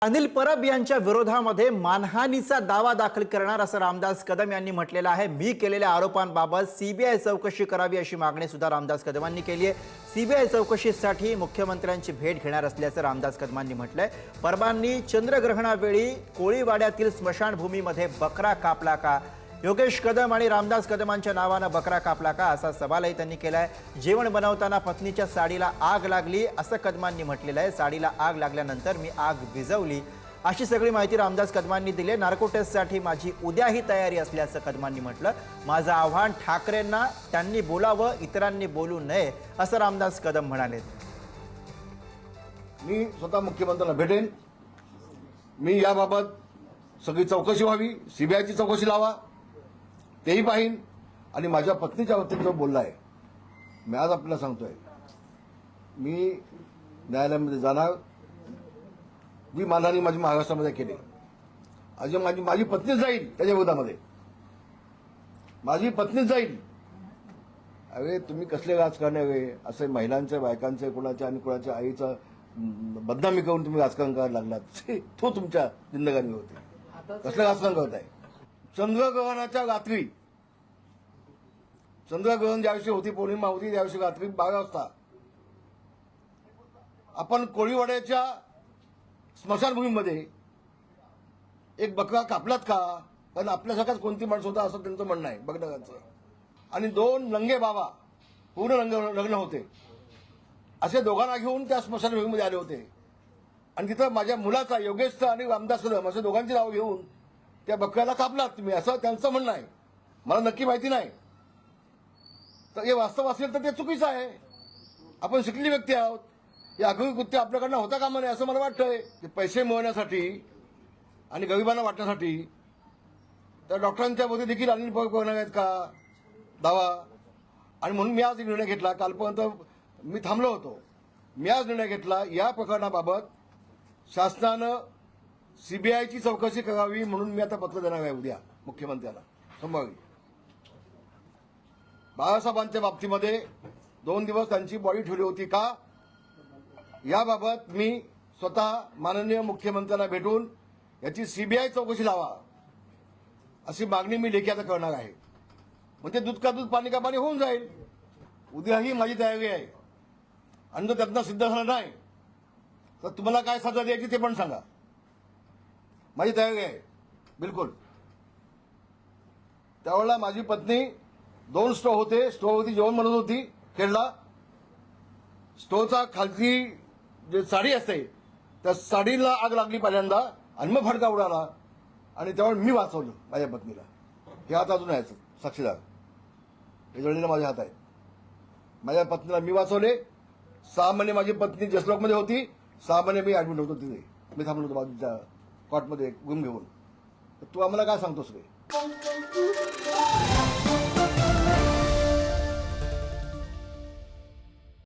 अनिल परब यांच्या विरोधामध्ये मानहानीचा दावा दाखल करणार असं रामदास कदम यांनी म्हटलेलं आहे। मी केलेल्या आरोपांबाबत सीबीआय चौकशी करावी अशी मागणी सुद्धा रामदास कदमांनी केली आहे। सीबीआय चौकशीसाठी मुख्यमंत्र्यांची भेट घेणार असल्याचं रामदास कदमांनी म्हटलंय। परबांनी चंद्रग्रहणावेळी कोळीवाड्यातील स्मशानभूमीमध्ये बकरा कापला का? योगेश कदम आणि रामदास कदमांच्या नावानं बकरा कापला का असा सवालही त्यांनी केलाय। जेवण बनवताना पत्नीच्या साडीला आग लागली असं कदमांनी म्हटलेलं आहे। साडीला आग लागल्यानंतर मी आग विझवली अशी सगळी माहिती रामदास कदमांनी दिली। नार्को टेस्टसाठी माझी उद्याही तयारी असल्याचं कदमांनी म्हटलं। माझं आव्हान ठाकरेंना, त्यांनी बोलावं, इतरांनी बोलू नये असं रामदास कदम म्हणाले। मी स्वतः मुख्यमंत्र्यांना भेटेन। मी याबाबत सगळी चौकशी व्हावी, सीबीआयची चौकशी लावा, तेही पाहीन। आणि माझ्या पत्नीच्या बाबतीत जो बोलला आहे, मी आज आपल्याला सांगतोय, मी न्यायालयामध्ये जाणार। जी मानहानी माझी महाराष्ट्रामध्ये केली, आज माझी पत्नीच जाईल त्याच्या विरोधामध्ये, माझी पत्नीच जाईल। अरे तुम्ही कसले राजकारणी हवे? असे महिलांचे, बायकांचे, कुणाच्या आणि कुणाच्या आईचं बदनामी करून तुम्ही राजकारण करायला लागलात। तो तुमच्या जिंदगानी होते। कसलं राजकारण करताय? चंद्रग्रहणाच्या रात्री, चंद्रग्रहण ज्या दिवशी होती, पौर्णिमा होती, त्या दिवशी रात्री 12 वाजता आपण कोळीवाड्याच्या स्मशानभूमीमध्ये एक बकरा कापलात का? कारण आपल्यासारखाच कोणती माणसं होता असं त्यांचं म्हणणं आहे बघण्याचं। आणि 2 नंगे बाबा, पूर्ण लग्न होते, असे दोघांना घेऊन त्या स्मशानभूमीमध्ये आले होते। आणि तिथं माझ्या मुलाचा, योगेशचा आणि रामदास कदम असे दोघांची नावं घेऊन त्या बकऱ्याला कापलात तुम्ही, असं त्यांचं म्हणणं आहे। मला नक्की माहिती नाही, तर हे वास्तव असेल तर ते चुकीचं आहे। आपण शिकली व्यक्ती आहोत, हे आगळी कृत्य आपल्याकडनं होता कामा नये असं मला वाटतंय। की पैसे मिळवण्यासाठी आणि गरिबांना वाटण्यासाठी त्या डॉक्टरांच्या मध्ये देखील अनिल परब करणार आहेत का दावा? आणि म्हणून मी आज एक निर्णय घेतला। कालपर्यंत मी थांबलो होतो, मी आज निर्णय घेतला, या प्रकरणाबाबत शासनानं सीबीआयची चौकशी करावी म्हणून मी आता पत्र देणार आहे उद्या मुख्यमंत्र्यांना संभाव्य। बाळासाहेबांच्या बाबतीमध्ये 2 दिवस त्यांची बॉडी ठेवली होती का, याबाबत मी स्वतः माननीय मुख्यमंत्र्यांना भेटून याची सीबीआय चौकशी लावा अशी मागणी मी लेखी आता करणार आहे। म्हणजे दूध का दूध, पाणी का पाणी होऊन जाईल। उद्याही माझी तयारी आहे। आणि जर त्यातनं सिद्ध झालं नाही तर तुम्हाला काय सजा द्यायची ते पण सांगा, माझी तयारी आहे बिलकुल। त्यावेळेला माझी पत्नी 2 स्टोव्ह होते, स्टोव्हवरती जेवण बनवत होती खेळला। स्टोव्हचा खालची जे साडी असते त्या साडीला आग लागली पहिल्यांदा आणि मग फडका उडाला आणि त्यावेळेला मी वाचवलं माझ्या पत्नीला। हे हात अजून आहे साक्षीदार, हे जळलेलं माझ्या हात आहे। माझ्या पत्नीला मी वाचवले। 6 महिने माझी पत्नी जसलोकमध्ये होती, 6 महिने मी ऍडमिट होतो तिथे, मी थांबलो होतो बाजूच्या कॉटमध्ये रूम घेऊन। तू आम्हाला काय सांगतोस रे?